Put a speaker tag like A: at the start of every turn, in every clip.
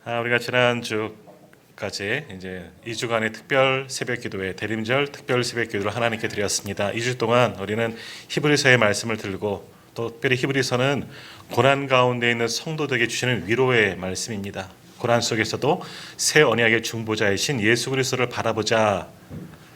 A: 우리가 지난주까지 이제 2주간의 특별 새벽 기도회, 대림절 특별 새벽 기도를 하나님께 드렸습니다. 2주 동안 우리는 히브리서의 말씀을 들고 또 특별히 히브리서는 고난 가운데 있는 성도들에게 주시는 위로의 말씀입니다. 고난 속에서도 새 언약의 중보자이신 예수 그리스도를 바라보자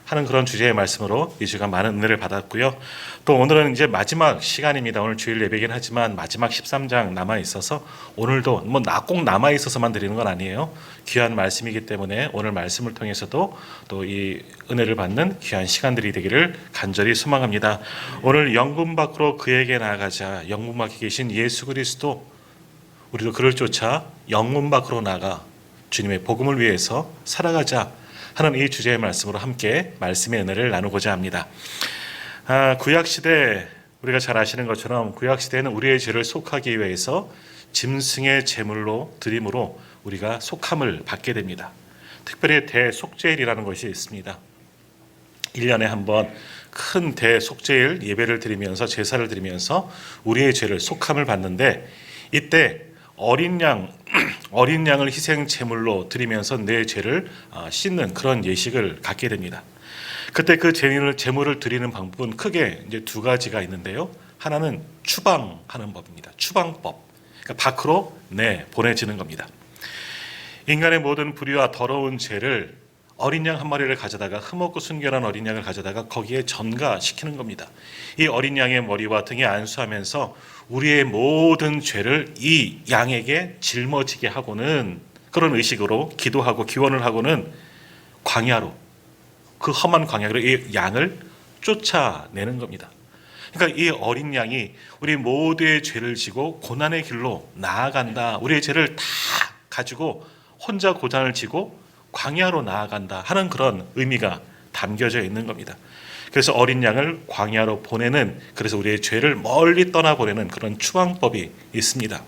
A: 하는 그런 주제의 말씀으로 이 주간 많은 은혜를 받았고요. 또 오늘은 이제 마지막 시간입니다. 오늘 주일 예배긴 하지만 마지막 13장 남아 있어서 오늘도 꼭 남아 있어서만 드리는 건 아니에요. 귀한 말씀이기 때문에 오늘 말씀을 통해서도 또 이 은혜를 받는 귀한 시간들이 되기를 간절히 소망합니다. 오늘 영분 밖으로 그에게 나아가자. 영분 밖에 계신 예수 그리스도, 우리도 그를 쫓아 영문 밖으로 나가 주님의 복음을 위해서 살아가자 하는 이 주제의 말씀으로 함께 말씀의 은혜를 나누고자 합니다. 구약시대, 우리가 잘 아시는 것처럼 구약시대에는 우리의 죄를 속하기 위해서 짐승의 제물로 드림으로 우리가 속함을 받게 됩니다. 특별히 대속죄일이라는 것이 있습니다. 1년에 한 번 큰 대속죄일 예배를 드리면서 제사를 드리면서 우리의 죄를 속함을 받는데, 이때 어린 양을 희생 제물로 드리면서 내 죄를 씻는 그런 예식을 갖게 됩니다. 그때 그 제물을 드리는 방법은 크게 이제 두 가지가 있는데요. 하나는 추방하는 법입니다. 추방법. 그러니까 밖으로 보내지는 겁니다. 인간의 모든 불의와 더러운 죄를 어린 양 한 마리를 가져다가, 흠없고 순결한 어린 양을 가져다가 거기에 전가시키는 겁니다. 이 어린 양의 머리와 등에 안수하면서 우리의 모든 죄를 이 양에게 짊어지게 하고는, 그런 의식으로 기도하고 기원을 하고는 광야로, 그 험한 광야로 이 양을 쫓아내는 겁니다. 그러니까 이 어린 양이 우리 모두의 죄를 지고 고난의 길로 나아간다, 우리의 죄를 다 가지고 혼자 고난을 지고 광야로 나아간다 하는 그런 의미가 담겨져 있는 겁니다. 그래서 어린 양을 광야로 보내는, 그래서 우리의 죄를 멀리 떠나보내는 그런 추방법이 있습니다.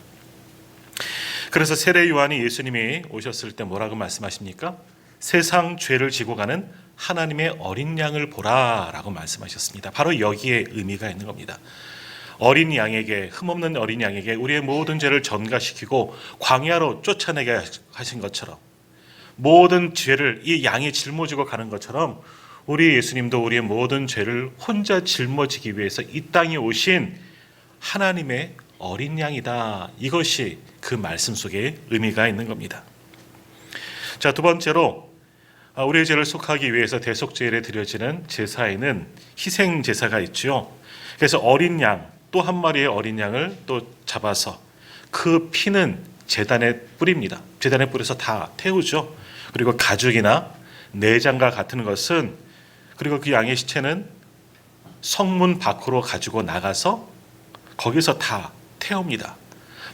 A: 그래서 세례 요한이 예수님이 오셨을 때 뭐라고 말씀하십니까? 세상 죄를 지고 가는 하나님의 어린 양을 보라 라고 말씀하셨습니다. 바로 여기에 의미가 있는 겁니다. 어린 양에게, 흠없는 어린 양에게 우리의 모든 죄를 전가시키고 광야로 쫓아내게 하신 것처럼, 모든 죄를 이 양이 짊어지고 가는 것처럼 우리 예수님도 우리의 모든 죄를 혼자 짊어지기 위해서 이 땅에 오신 하나님의 어린 양이다. 이것이 그 말씀 속에 의미가 있는 겁니다. 자, 두 번째로 우리의 죄를 속하기 위해서 대속죄일에 드려지는 제사에는 희생 제사가 있죠. 그래서 어린 양, 또 한 마리의 어린 양을 또 잡아서 그 피는 제단에 뿌립니다. 제단에 뿌려서 다 태우죠. 그리고 가죽이나 내장과 같은 것은, 그리고 그 양의 시체는 성문 밖으로 가지고 나가서 거기서 다 태웁니다.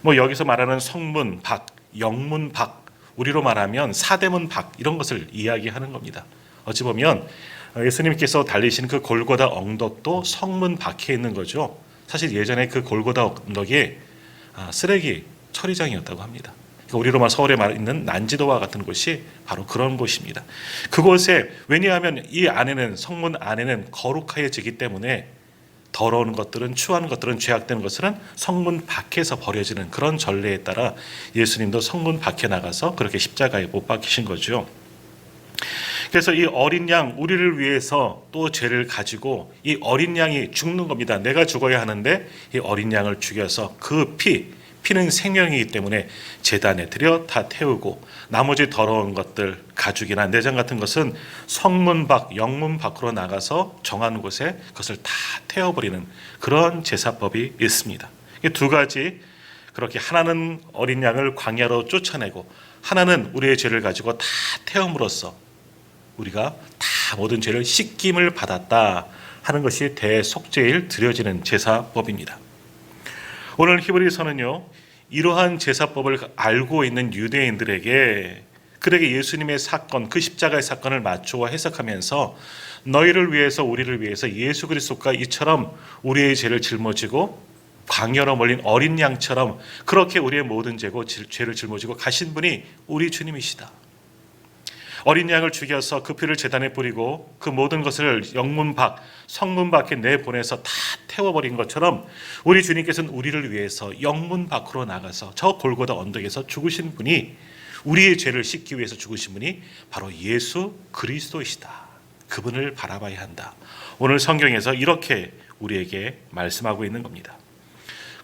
A: 여기서 말하는 성문 밖, 영문 밖, 우리로 말하면 사대문 밖, 이런 것을 이야기하는 겁니다. 어찌 보면 예수님께서 달리신 그 골고다 언덕도 성문 밖에 있는 거죠. 사실 예전에 그 골고다 언덕이 쓰레기 처리장이었다고 합니다. 우리로 말 서울에 있는 난지도와 같은 곳이 바로 그런 곳입니다. 그곳에, 왜냐하면 이 안에는, 성문 안에는 거룩하여지기 때문에 더러운 것들은, 추한 것들은, 죄악된 것들은 성문 밖에서 버려지는 그런 전례에 따라 예수님도 성문 밖에 나가서 그렇게 십자가에 못 박히신 거죠. 그래서 이 어린 양, 우리를 위해서 또 죄를 가지고 이 어린 양이 죽는 겁니다. 내가 죽어야 하는데 이 어린 양을 죽여서 그 피는 생명이기 때문에 제단에 들여 다 태우고, 나머지 더러운 것들, 가죽이나 내장 같은 것은 성문 밖, 영문 밖으로 나가서 정한 곳에 그것을 다 태워버리는 그런 제사법이 있습니다. 이 두 가지, 그렇게 하나는 어린 양을 광야로 쫓아내고 하나는 우리의 죄를 가지고 다 태움으로써 우리가 다 모든 죄를 씻김을 받았다 하는 것이 대속죄일 드려지는 제사법입니다. 오늘 히브리서는요, 이러한 제사법을 알고 있는 유대인들에게, 그들에게 예수님의 사건, 그 십자가의 사건을 맞추어 해석하면서 너희를 위해서, 우리를 위해서 예수 그리스도가 이처럼 우리의 죄를 짊어지고 광야로 몰린 어린 양처럼 그렇게 우리의 모든 죄를 짊어지고 가신 분이 우리 주님이시다. 어린 양을 죽여서 그 피를 제단에 뿌리고 그 모든 것을 영문 밖, 성문 밖에 내보내서 다 태워버린 것처럼 우리 주님께서는 우리를 위해서 영문 밖으로 나가서 저 골고다 언덕에서 죽으신 분이 우리의 죄를 씻기 위해서 죽으신 분이 바로 예수 그리스도이시다. 그분을 바라봐야 한다. 오늘 성경에서 이렇게 우리에게 말씀하고 있는 겁니다.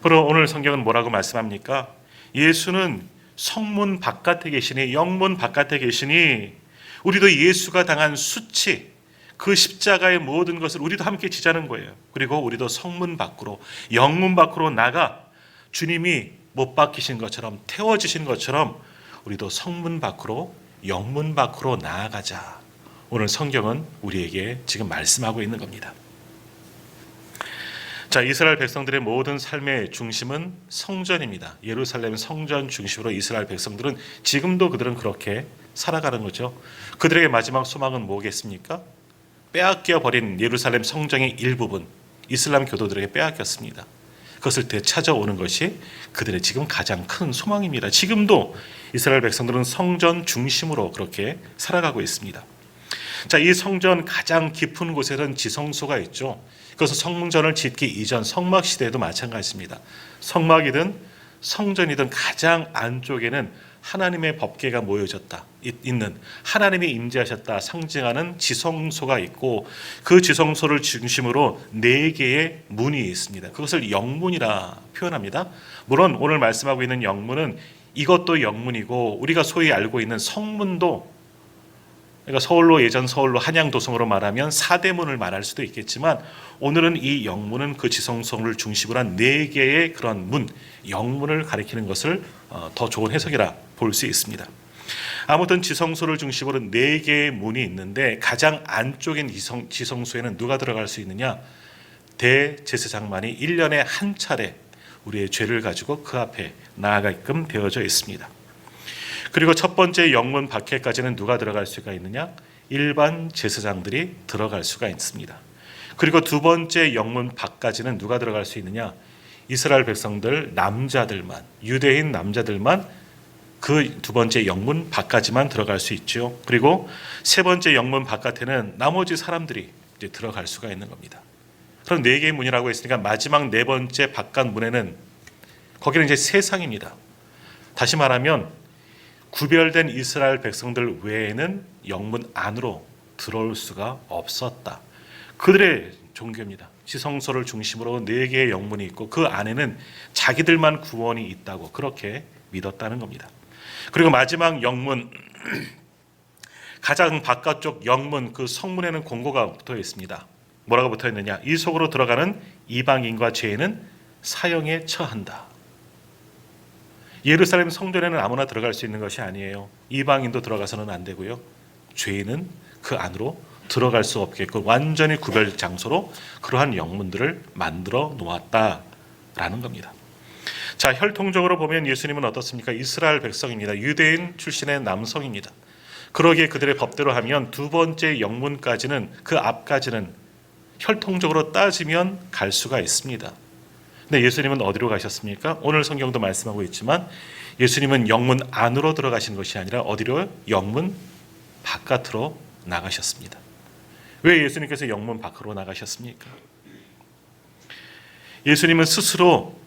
A: 그럼 오늘 성경은 뭐라고 말씀합니까? 예수는 성문 바깥에 계시니, 영문 바깥에 계시니, 우리도 예수가 당한 수치, 그 십자가의 모든 것을 우리도 함께 지자는 거예요. 그리고 우리도 성문 밖으로, 영문 밖으로 나가 주님이 못 박히신 것처럼, 태워주신 것처럼 우리도 성문 밖으로, 영문 밖으로 나아가자. 오늘 성경은 우리에게 지금 말씀하고 있는 겁니다. 자, 이스라엘 백성들의 모든 삶의 중심은 성전입니다. 예루살렘 성전 중심으로 이스라엘 백성들은 지금도 그들은 그렇게 살아가는 거죠. 그들에게 마지막 소망은 뭐겠습니까? 빼앗겨 버린 예루살렘 성전의 일부분, 이슬람 교도들에게 빼앗겼습니다. 그것을 되찾아오는 것이 그들의 지금 가장 큰 소망입니다. 지금도 이스라엘 백성들은 성전 중심으로 그렇게 살아가고 있습니다. 자, 이 성전 가장 깊은 곳에는 지성소가 있죠. 그것은 성전을 짓기 이전 성막 시대에도 마찬가지입니다. 성막이든 성전이든 가장 안쪽에는 하나님의 법궤가 모여졌다 있는, 하나님이 임재하셨다 상징하는 지성소가 있고, 그 지성소를 중심으로 4개의 문이 있습니다. 그것을 영문이라 표현합니다. 물론 오늘 말씀하고 있는 영문은 이것도 영문이고, 우리가 소위 알고 있는 성문도, 그러니까 예전 서울로 한양도성으로 말하면 4대문을 말할 수도 있겠지만, 오늘은 이 영문은 그 지성소를 중심으로 한 4개의 그런 문, 영문을 가리키는 것을 더 좋은 해석이라 볼 수 있습니다. 아무튼 지성소를 중심으로 4개의 문이 있는데, 가장 안쪽인 지성소에는 누가 들어갈 수 있느냐? 대제사장만이 1년에 한 차례 우리의 죄를 가지고 그 앞에 나아가게끔 되어져 있습니다. 그리고 첫 번째 영문 밖에까지는 누가 들어갈 수가 있느냐? 일반 제사장들이 들어갈 수가 있습니다. 그리고 두 번째 영문 밖까지는 누가 들어갈 수 있느냐? 이스라엘 백성들 남자들만, 유대인 남자들만 그 두 번째 영문 밖까지만 들어갈 수 있죠. 그리고 세 번째 영문 바깥에는 나머지 사람들이 이제 들어갈 수가 있는 겁니다. 그럼 4개의 문이라고 했으니까 마지막 4번째 바깥 문에는, 거기는 이제 세상입니다. 다시 말하면 구별된 이스라엘 백성들 외에는 영문 안으로 들어올 수가 없었다. 그들의 종교입니다. 지성소를 중심으로 4개의 영문이 있고, 그 안에는 자기들만 구원이 있다고 그렇게 믿었다는 겁니다. 그리고 마지막 영문, 가장 바깥쪽 영문, 그 성문에는 공고가 붙어 있습니다. 뭐라고 붙어 있느냐? 이 속으로 들어가는 이방인과 죄인은 사형에 처한다. 예루살렘 성전에는 아무나 들어갈 수 있는 것이 아니에요. 이방인도 들어가서는 안 되고요. 죄인은 그 안으로 들어갈 수 없게끔 완전히 구별 장소로 그러한 영문들을 만들어 놓았다라는 겁니다. 자, 혈통적으로 보면 예수님은 어떻습니까? 이스라엘 백성입니다. 유대인 출신의 남성입니다. 그러기에 그들의 법대로 하면 두 번째 영문까지는, 그 앞까지는 혈통적으로 따지면 갈 수가 있습니다. 근데 예수님은 어디로 가셨습니까? 오늘 성경도 말씀하고 있지만 예수님은 영문 안으로 들어가신 것이 아니라 어디로? 영문 바깥으로 나가셨습니다. 왜 예수님께서 영문 밖으로 나가셨습니까? 예수님은 스스로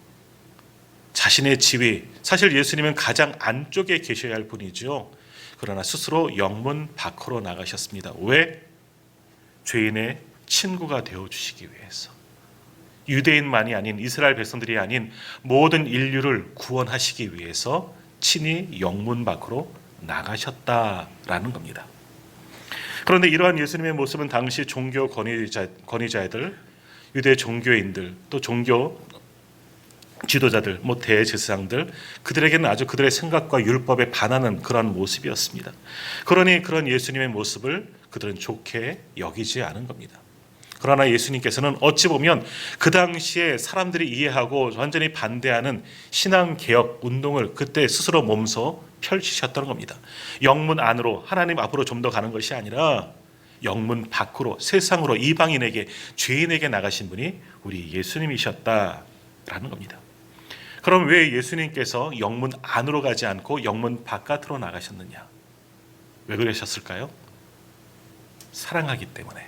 A: 자신의 지위, 사실 예수님은 가장 안쪽에 계셔야 할 분이죠. 그러나 스스로 영문 밖으로 나가셨습니다. 왜? 죄인의 친구가 되어주시기 위해서. 유대인만이 아닌, 이스라엘 백성들이 아닌 모든 인류를 구원하시기 위해서 친히 영문 밖으로 나가셨다라는 겁니다. 그런데 이러한 예수님의 모습은 당시 종교 권위자들, 유대 종교인들, 또 종교 지도자들, 대제사장들, 그들에게는 아주 그들의 생각과 율법에 반하는 그런 모습이었습니다. 그러니 그런 예수님의 모습을 그들은 좋게 여기지 않은 겁니다. 그러나 예수님께서는 어찌 보면 그 당시에 사람들이 이해하고 완전히 반대하는 신앙개혁 운동을 그때 스스로 몸소 펼치셨던 겁니다. 영문 안으로, 하나님 앞으로 좀 더 가는 것이 아니라 영문 밖으로, 세상으로, 이방인에게, 죄인에게 나가신 분이 우리 예수님이셨다라는 겁니다. 그럼 왜 예수님께서 영문 안으로 가지 않고 영문 바깥으로 나가셨느냐? 왜 그러셨을까요? 사랑하기 때문에.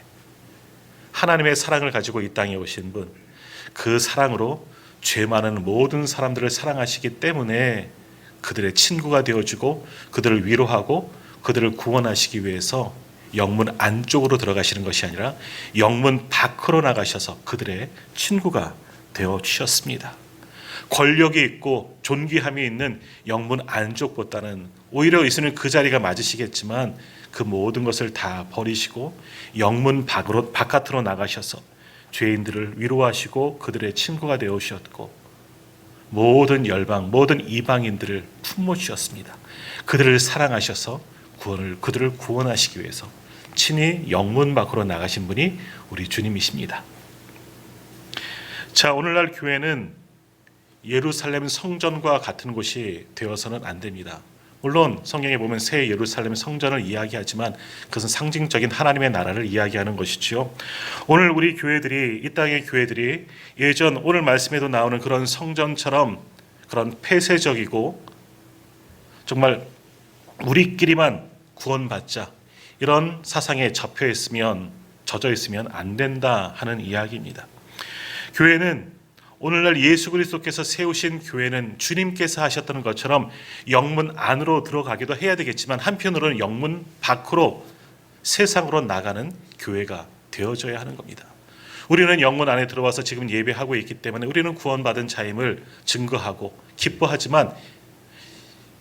A: 하나님의 사랑을 가지고 이 땅에 오신 분, 그 사랑으로 죄 많은 모든 사람들을 사랑하시기 때문에 그들의 친구가 되어주고 그들을 위로하고 그들을 구원하시기 위해서 영문 안쪽으로 들어가시는 것이 아니라 영문 밖으로 나가셔서 그들의 친구가 되어주셨습니다. 권력이 있고 존귀함이 있는 영문 안쪽보다는 오히려 예수는 그 자리가 맞으시겠지만 그 모든 것을 다 버리시고 영문 바깥으로 나가셔서 죄인들을 위로하시고 그들의 친구가 되어주셨고 모든 열방, 모든 이방인들을 품모주셨습니다. 그들을 사랑하셔서 그들을 구원하시기 위해서 친히 영문 밖으로 나가신 분이 우리 주님이십니다. 자, 오늘날 교회는 예루살렘 성전과 같은 곳이 되어서는 안 됩니다. 물론 성경에 보면 새 예루살렘 성전을 이야기하지만 그것은 상징적인 하나님의 나라를 이야기하는 것이지요. 오늘 우리 교회들이, 이 땅의 교회들이 예전 오늘 말씀에도 나오는 그런 성전처럼 그런 폐쇄적이고 정말 우리끼리만 구원받자 이런 사상에 젖어 있으면 안 된다 하는 이야기입니다. 교회는 오늘날 예수 그리스도께서 세우신 교회는 주님께서 하셨던 것처럼 영문 안으로 들어가기도 해야 되겠지만 한편으로는 영문 밖으로 세상으로 나가는 교회가 되어져야 하는 겁니다. 우리는 영문 안에 들어와서 지금 예배하고 있기 때문에 우리는 구원받은 자임을 증거하고 기뻐하지만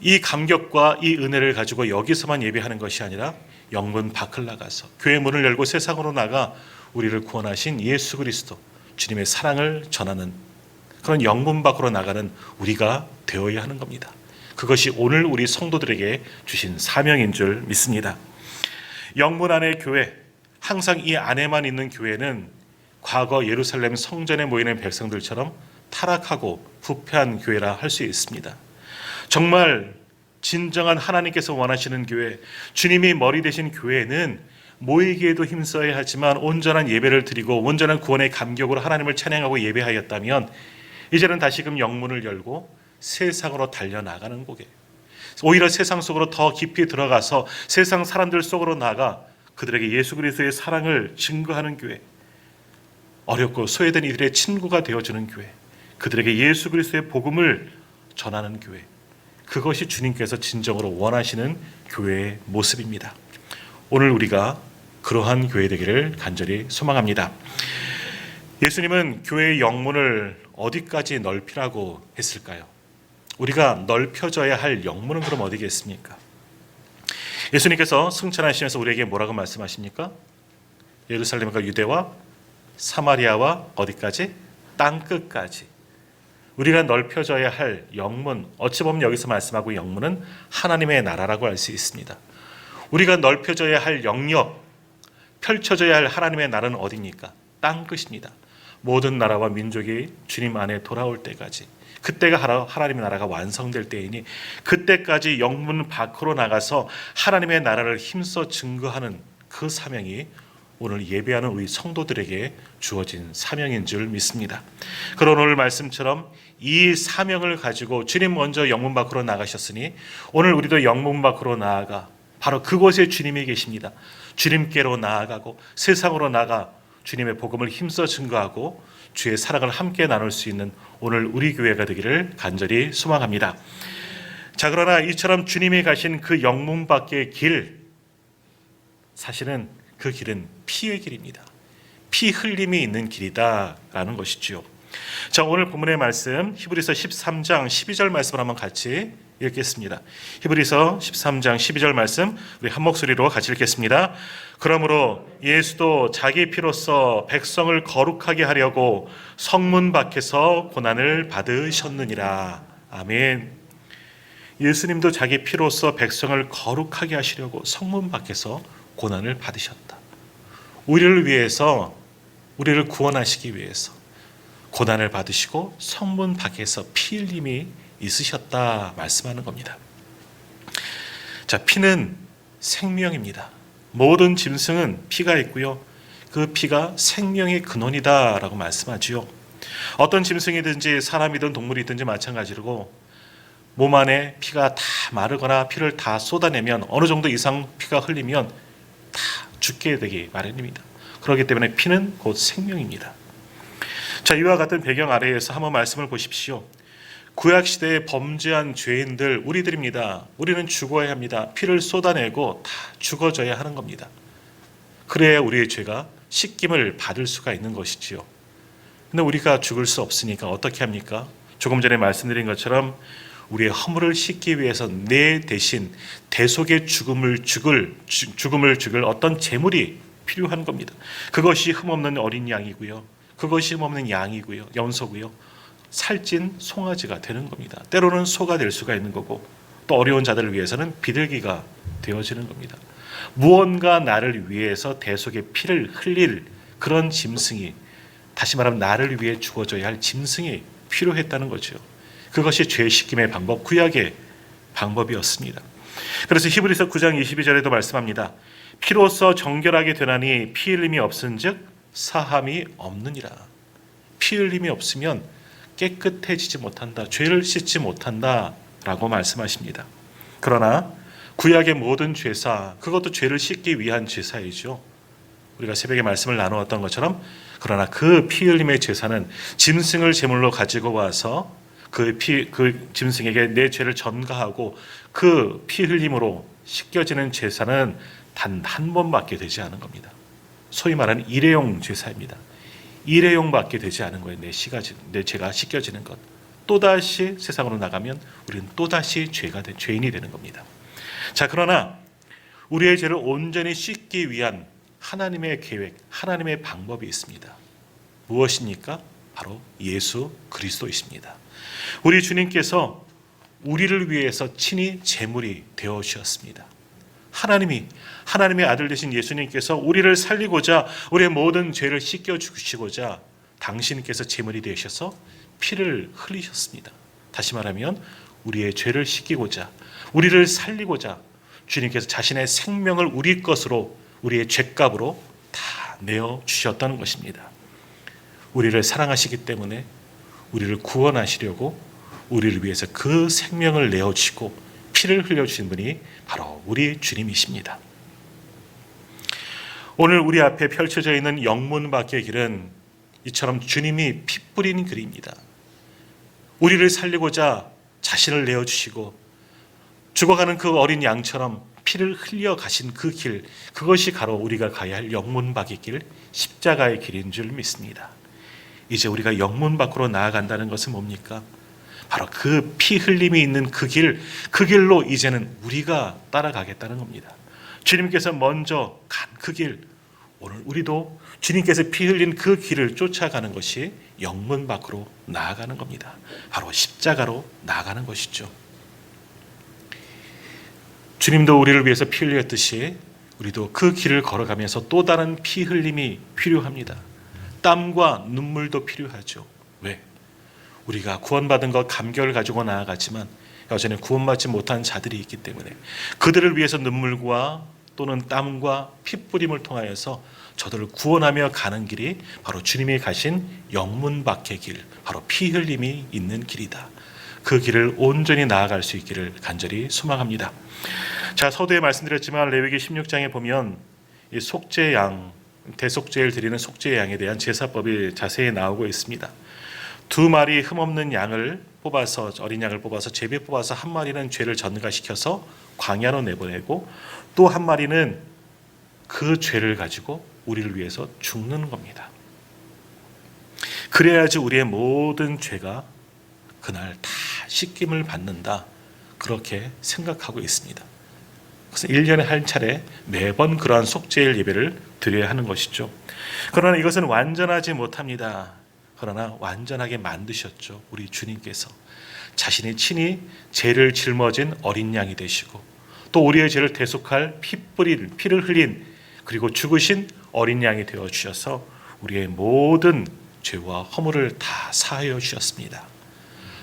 A: 이 감격과 이 은혜를 가지고 여기서만 예배하는 것이 아니라 영문 밖을 나가서 교회 문을 열고 세상으로 나가 우리를 구원하신 예수 그리스도 주님의 사랑을 전하는 그런 영문 밖으로 나가는 우리가 되어야 하는 겁니다. 그것이 오늘 우리 성도들에게 주신 사명인 줄 믿습니다. 영문 안의 교회, 항상 이 안에만 있는 교회는 과거 예루살렘 성전에 모이는 백성들처럼 타락하고 부패한 교회라 할 수 있습니다. 정말 진정한 하나님께서 원하시는 교회, 주님이 머리 되신 교회는 모이기에도 힘써야 하지만 온전한 예배를 드리고 온전한 구원의 감격으로 하나님을 찬양하고 예배하였다면 이제는 다시금 영문을 열고 세상으로 달려나가는 곳에 오히려 세상 속으로 더 깊이 들어가서 세상 사람들 속으로 나가 그들에게 예수 그리스도의 사랑을 증거하는 교회, 어렵고 소외된 이들의 친구가 되어주는 교회, 그들에게 예수 그리스도의 복음을 전하는 교회, 그것이 주님께서 진정으로 원하시는 교회의 모습입니다. 오늘 우리가 그러한 교회 되기를 간절히 소망합니다. 예수님은 교회의 영문을 어디까지 넓히라고 했을까요? 우리가 넓혀져야 할 영문은 그럼 어디겠습니까? 예수님께서 승천하시면서 우리에게 뭐라고 말씀하십니까? 예루살렘과 유대와 사마리아와 어디까지? 땅끝까지. 우리가 넓혀져야 할 영문, 어찌 보면 여기서 말씀하고 영문은 하나님의 나라라고 할 수 있습니다. 우리가 넓혀져야 할 영역, 펼쳐져야 할 하나님의 나라는 어디입니까? 땅끝입니다. 모든 나라와 민족이 주님 안에 돌아올 때까지, 그때가 하나님의 나라가 완성될 때이니 그때까지 영문 밖으로 나가서 하나님의 나라를 힘써 증거하는 그 사명이 오늘 예배하는 우리 성도들에게 주어진 사명인 줄 믿습니다. 그런 오늘 말씀처럼 이 사명을 가지고 주님 먼저 영문 밖으로 나가셨으니 오늘 우리도 영문 밖으로 나아가 바로 그곳에 주님이 계십니다. 주님께로 나아가고 세상으로 나가 주님의 복음을 힘써 증거하고 주의 사랑을 함께 나눌 수 있는 오늘 우리 교회가 되기를 간절히 소망합니다. 자, 그러나 이처럼 주님이 가신 그 영문 밖의 길, 사실은 그 길은 피의 길입니다. 피 흘림이 있는 길이다라는 것이지요. 자, 오늘 본문의 말씀 히브리서 13장 12절 말씀을 한번 같이 읽겠습니다. 히브리서 13장 12절 말씀 우리 한 목소리로 같이 읽겠습니다. 그러므로 예수도 자기 피로써 백성을 거룩하게 하려고 성문 밖에서 고난을 받으셨느니라. 아멘. 예수님도 자기 피로써 백성을 거룩하게 하시려고 성문 밖에서 고난을 받으셨다. 우리를 위해서, 우리를 구원하시기 위해서 고난을 받으시고 성문 밖에서 피 흘림이 있으셨다 말씀하는 겁니다. 자, 피는 생명입니다. 모든 짐승은 피가 있고요. 그 피가 생명의 근원이다라고 말씀하지요. 어떤 짐승이든지 사람이든 동물이든지 마찬가지로 몸 안에 피가 다 마르거나 피를 다 쏟아내면 어느 정도 이상 피가 흘리면 다 죽게 되기 마련입니다. 그렇기 때문에 피는 곧 생명입니다. 자, 이와 같은 배경 아래에서 한번 말씀을 보십시오. 구약 시대에 범죄한 죄인들 우리들입니다. 우리는 죽어야 합니다. 피를 쏟아내고 다 죽어져야 하는 겁니다. 그래야 우리의 죄가 씻김을 받을 수가 있는 것이지요. 근데 우리가 죽을 수 없으니까 어떻게 합니까? 조금 전에 말씀드린 것처럼 우리의 허물을 씻기 위해서 내 대신 대속의 죽음을 죽을 어떤 제물이 필요한 겁니다. 그것이 흠없는 어린 양이고요. 그것이 흠없는 양이고요. 염소고요. 살찐 송아지가 되는 겁니다. 때로는 소가 될 수가 있는 거고 또 어려운 자들을 위해서는 비둘기가 되어지는 겁니다. 무언가 나를 위해서 대속의 피를 흘릴 그런 짐승이, 다시 말하면 나를 위해 죽어져야 할 짐승이 필요했다는 거죠. 그것이 죄 씻김의 방법, 구약의 방법이었습니다. 그래서 히브리서 9장 22절에도 말씀합니다. 피로써 정결하게 되나니 피 흘림이 없은즉 사함이 없느니라. 피 흘림이 없으면 깨끗해지지 못한다, 죄를 씻지 못한다라고 말씀하십니다. 그러나 구약의 모든 제사, 그것도 죄를 씻기 위한 제사이죠. 우리가 새벽에 말씀을 나누었던 것처럼, 그러나 그 피 흘림의 제사는 짐승을 제물로 가지고 와서 그 짐승에게 내 죄를 전가하고 그 피 흘림으로 씻겨지는 제사는 단 한 번밖에 되지 않은 겁니다. 소위 말하는 일회용 제사입니다. 일회용밖에 되지 않은 거예요. 내 죄가 씻겨지는 것. 또다시 세상으로 나가면 우리는 또다시 죄인이 되는 겁니다. 자, 그러나 우리의 죄를 온전히 씻기 위한 하나님의 계획, 하나님의 방법이 있습니다. 무엇입니까? 바로 예수 그리스도이십니다. 우리 주님께서 우리를 위해서 친히 제물이 되어 주셨습니다. 하나님의 아들 되신 예수님께서 우리를 살리고자, 우리의 모든 죄를 씻겨 주시고자 당신께서 제물이 되셔서 피를 흘리셨습니다. 다시 말하면 우리의 죄를 씻기고자, 우리를 살리고자 주님께서 자신의 생명을 우리 것으로, 우리의 죄값으로 다 내어 주셨다는 것입니다. 우리를 사랑하시기 때문에 우리를 구원하시려고 우리를 위해서 그 생명을 내어주시고 피를 흘려주신 분이 바로 우리 주님이십니다. 오늘 우리 앞에 펼쳐져 있는 영문 밖의 길은 이처럼 주님이 피 뿌린 길입니다. 우리를 살리고자 자신을 내어주시고 죽어가는 그 어린 양처럼 피를 흘려 가신 그 길, 그것이 바로 우리가 가야 할 영문 밖의 길, 십자가의 길인 줄 믿습니다. 이제 우리가 영문 밖으로 나아간다는 것은 뭡니까? 바로 그 피 흘림이 있는 그 길로 이제는 우리가 따라가겠다는 겁니다. 주님께서 먼저 간 그 길, 오늘 우리도 주님께서 피 흘린 그 길을 쫓아가는 것이 영문 밖으로 나아가는 겁니다. 바로 십자가로 나아가는 것이죠. 주님도 우리를 위해서 피 흘렸듯이 우리도 그 길을 걸어가면서 또 다른 피 흘림이 필요합니다. 땀과 눈물도 필요하죠. 왜? 우리가 구원받은 것 감격을 가지고 나아가지만 여전히 구원받지 못한 자들이 있기 때문에 그들을 위해서 눈물과 또는 땀과 핏뿌림을 통하여서 저들을 구원하며 가는 길이 바로 주님이 가신 영문 밖의 길, 바로 피 흘림이 있는 길이다. 그 길을 온전히 나아갈 수 있기를 간절히 소망합니다. 자, 서두에 말씀드렸지만 레위기 16장에 보면 이 속죄양, 대속죄를 드리는 속죄양에 대한 제사법이 자세히 나오고 있습니다. 2마리 흠없는 양을 뽑아서, 어린 양을 뽑아서 제비 뽑아서 한 마리는 죄를 전가시켜서 광야로 내보내고 또 한 마리는 그 죄를 가지고 우리를 위해서 죽는 겁니다. 그래야지 우리의 모든 죄가 그날 다 씻김을 받는다, 그렇게 생각하고 있습니다. 그래서 1년에 한 차례 매번 그러한 속죄일 예배를 드려야 하는 것이죠. 그러나 이것은 완전하지 못합니다. 그러나 완전하게 만드셨죠. 우리 주님께서 자신이 친히 죄를 짊어진 어린 양이 되시고 또 우리의 죄를 대속할 피를 흘린 그리고 죽으신 어린 양이 되어 주셔서 우리의 모든 죄와 허물을 다 사하여 주셨습니다.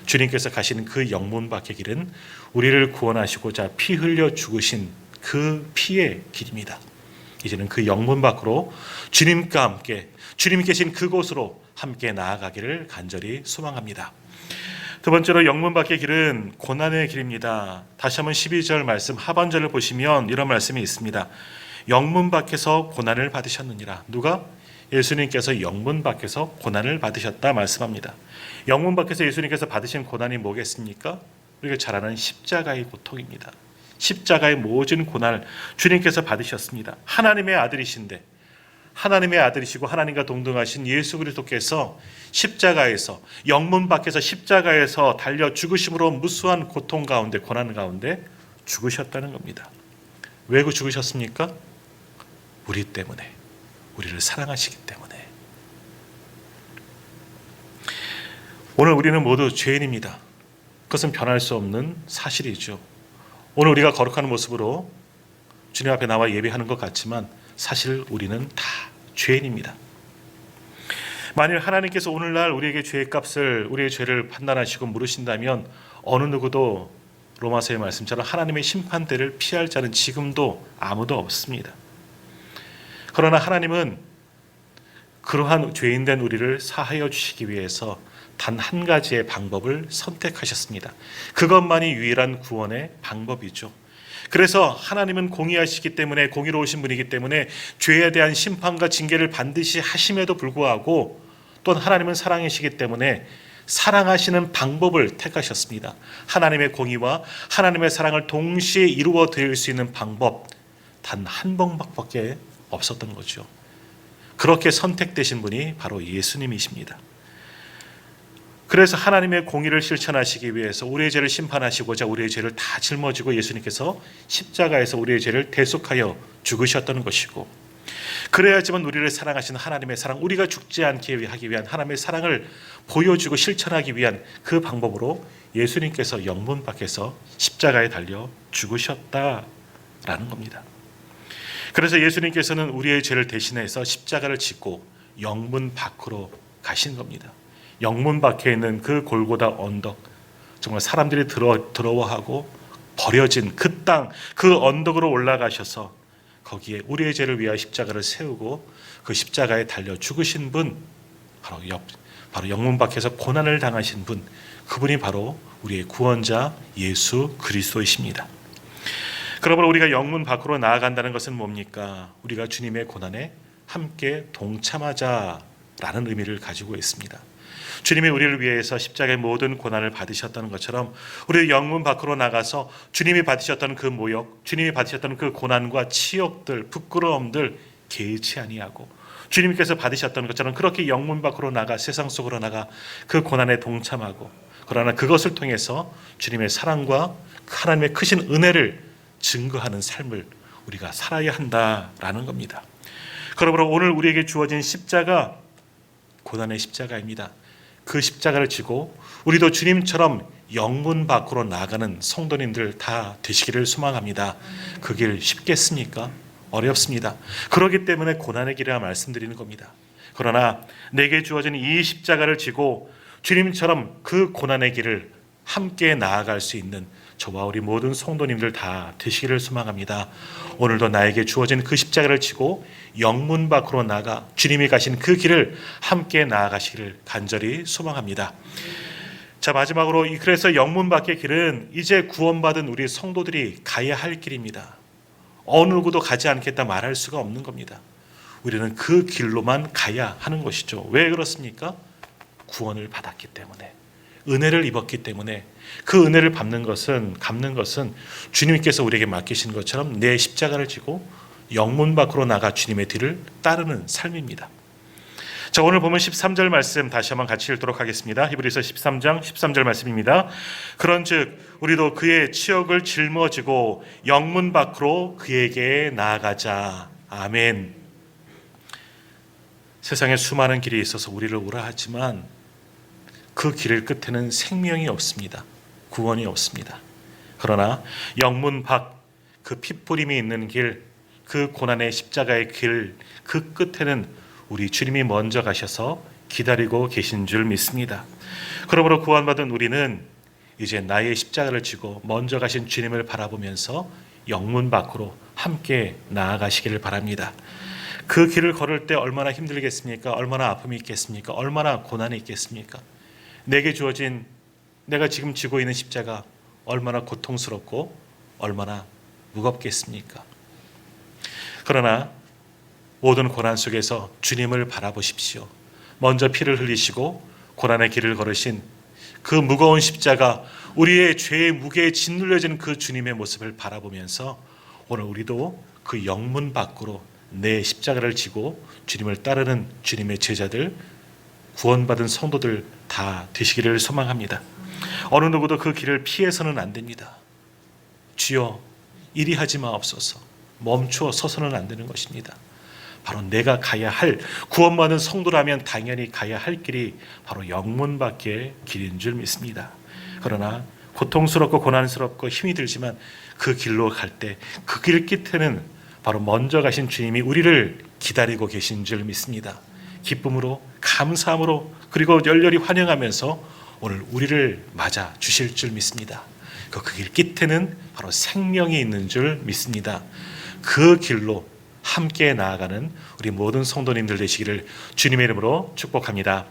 A: 주님께서 가시는 그 영문 밖의 길은 우리를 구원하시고자 피 흘려 죽으신 그 피의 길입니다. 이제는 그 영문 밖으로 주님과 함께, 주님이 계신 그곳으로 함께 나아가기를 간절히 소망합니다. 두 번째로 영문 밖의 길은 고난의 길입니다. 다시 한번 12절 말씀 하반절을 보시면 이런 말씀이 있습니다. 영문 밖에서 고난을 받으셨느니라. 누가? 예수님께서 영문 밖에서 고난을 받으셨다 말씀합니다. 영문 밖에서 예수님께서 받으신 고난이 뭐겠습니까? 우리가 잘 아는 십자가의 고통입니다. 십자가의 모든 고난을 주님께서 받으셨습니다. 하나님의 아들이신데, 하나님의 아들이시고 하나님과 동등하신 예수 그리스도께서 십자가에서, 영문 밖에서 십자가에서 달려 죽으심으로 무수한 고통 가운데, 고난 가운데 죽으셨다는 겁니다. 왜 죽으셨습니까? 우리 때문에, 우리를 사랑하시기 때문에. 오늘 우리는 모두 죄인입니다. 그것은 변할 수 없는 사실이죠. 오늘 우리가 거룩한 모습으로 주님 앞에 나와 예배하는 것 같지만 사실 우리는 다 죄인입니다. 만일 하나님께서 오늘날 우리에게 죄의 값을, 우리의 죄를 판단하시고 물으신다면 어느 누구도 로마서의 말씀처럼 하나님의 심판대를 피할 자는 지금도 아무도 없습니다. 그러나 하나님은 그러한 죄인된 우리를 사하여 주시기 위해서 단 한 가지의 방법을 선택하셨습니다. 그것만이 유일한 구원의 방법이죠. 그래서 하나님은 공의하시기 때문에, 공의로우신 분이기 때문에 죄에 대한 심판과 징계를 반드시 하심에도 불구하고, 또한 하나님은 사랑이시기 때문에 사랑하시는 방법을 택하셨습니다. 하나님의 공의와 하나님의 사랑을 동시에 이루어 드릴 수 있는 방법, 단 한 방법밖에 없었던 거죠. 그렇게 선택되신 분이 바로 예수님이십니다. 그래서 하나님의 공의를 실천하시기 위해서 우리의 죄를 심판하시고자 우리의 죄를 다 짊어지고 예수님께서 십자가에서 우리의 죄를 대속하여 죽으셨다는 것이고, 그래야지만 우리를 사랑하시는 하나님의 사랑, 우리가 죽지 않게 하기 위한 하나님의 사랑을 보여주고 실천하기 위한 그 방법으로 예수님께서 영문 밖에서 십자가에 달려 죽으셨다라는 겁니다. 그래서 예수님께서는 우리의 죄를 대신해서 십자가를 짓고 영문 밖으로 가신 겁니다. 영문 밖에 있는 그 골고다 언덕, 정말 사람들이 더러워하고 버려진 그 땅, 그 언덕으로 올라가셔서 거기에 우리의 죄를 위하여 십자가를 세우고 그 십자가에 달려 죽으신 분, 바로 영문 밖에서 고난을 당하신 분, 그분이 바로 우리의 구원자 예수 그리스도이십니다. 그러므로 우리가 영문 밖으로 나아간다는 것은 뭡니까? 우리가 주님의 고난에 함께 동참하자라는 의미를 가지고 있습니다. 주님이 우리를 위해서 십자가의 모든 고난을 받으셨다는 것처럼 우리 영문 밖으로 나가서 주님이 받으셨던 그 모욕, 주님이 받으셨던 그 고난과 치욕들, 부끄러움들 개의치 아니하고, 주님께서 받으셨던 것처럼 그렇게 영문 밖으로 나가 세상 속으로 나가 그 고난에 동참하고, 그러나 그것을 통해서 주님의 사랑과 하나님의 크신 은혜를 증거하는 삶을 우리가 살아야 한다라는 겁니다. 그러므로 오늘 우리에게 주어진 십자가, 고난의 십자가입니다. 그 십자가를 지고 우리도 주님처럼 영문 밖으로 나가는 성도님들 다 되시기를 소망합니다. 그 길 쉽겠습니까? 어렵습니다. 그렇기 때문에 고난의 길이라 말씀드리는 겁니다. 그러나 내게 주어진 이 십자가를 지고 주님처럼 그 고난의 길을 함께 나아갈 수 있는 저와 우리 모든 성도님들 다 되시기를 소망합니다. 오늘도 나에게 주어진 그 십자가를 지고 영문 밖으로 나가 주님이 가신 그 길을 함께 나아가시기를 간절히 소망합니다. 자, 마지막으로 그래서 영문 밖의 길은 이제 구원받은 우리 성도들이 가야 할 길입니다. 어느 누구도 가지 않겠다 말할 수가 없는 겁니다. 우리는 그 길로만 가야 하는 것이죠. 왜 그렇습니까? 구원을 받았기 때문에, 은혜를 입었기 때문에. 그 은혜를 갚는 것은 주님께서 우리에게 맡기신 것처럼 내 십자가를 지고 영문 밖으로 나가 주님의 뒤를 따르는 삶입니다. 자, 오늘 보면 13절 말씀 다시 한번 같이 읽도록 하겠습니다. 히브리서 13장 13절 말씀입니다. 그런즉 우리도 그의 치욕을 짊어지고 영문 밖으로 그에게 나아가자. 아멘. 세상에 수많은 길이 있어서 우리를 오라 하지만 그 길 끝에는 생명이 없습니다. 구원이 없습니다. 그러나 영문 밖, 그 핏부림이 있는 길, 그 고난의 십자가의 길, 그 끝에는 우리 주님이 먼저 가셔서 기다리고 계신 줄 믿습니다. 그러므로 구원받은 우리는 이제 나의 십자가를 지고 먼저 가신 주님을 바라보면서 영문 밖으로 함께 나아가시기를 바랍니다. 그 길을 걸을 때 얼마나 힘들겠습니까? 얼마나 아픔이 있겠습니까? 얼마나 고난이 있겠습니까? 내게 주어진, 내가 지금 지고 있는 십자가 얼마나 고통스럽고 얼마나 무겁겠습니까? 그러나 모든 고난 속에서 주님을 바라보십시오. 먼저 피를 흘리시고 고난의 길을 걸으신 그 무거운 십자가, 우리의 죄의 무게에 짓눌려지는 그 주님의 모습을 바라보면서 오늘 우리도 그 영문 밖으로 내 십자가를 지고 주님을 따르는 주님의 제자들, 구원받은 성도들 다 되시기를 소망합니다. 어느 누구도 그 길을 피해서는 안 됩니다. 주여 이리 하지 마옵소서. 멈추어 서서는 안 되는 것입니다. 바로 내가 가야 할, 구원받은 성도라면 당연히 가야 할 길이 바로 영문 밖의 길인 줄 믿습니다. 그러나 고통스럽고 고난스럽고 힘이 들지만 그 길로 갈 때 그 길 끝에는 바로 먼저 가신 주님이 우리를 기다리고 계신 줄 믿습니다. 기쁨으로, 감사함으로, 그리고 열렬히 환영하면서 오늘 우리를 맞아 주실 줄 믿습니다. 그 길 끝에는 바로 생명이 있는 줄 믿습니다. 그 길로 함께 나아가는 우리 모든 성도님들 되시기를 주님의 이름으로 축복합니다.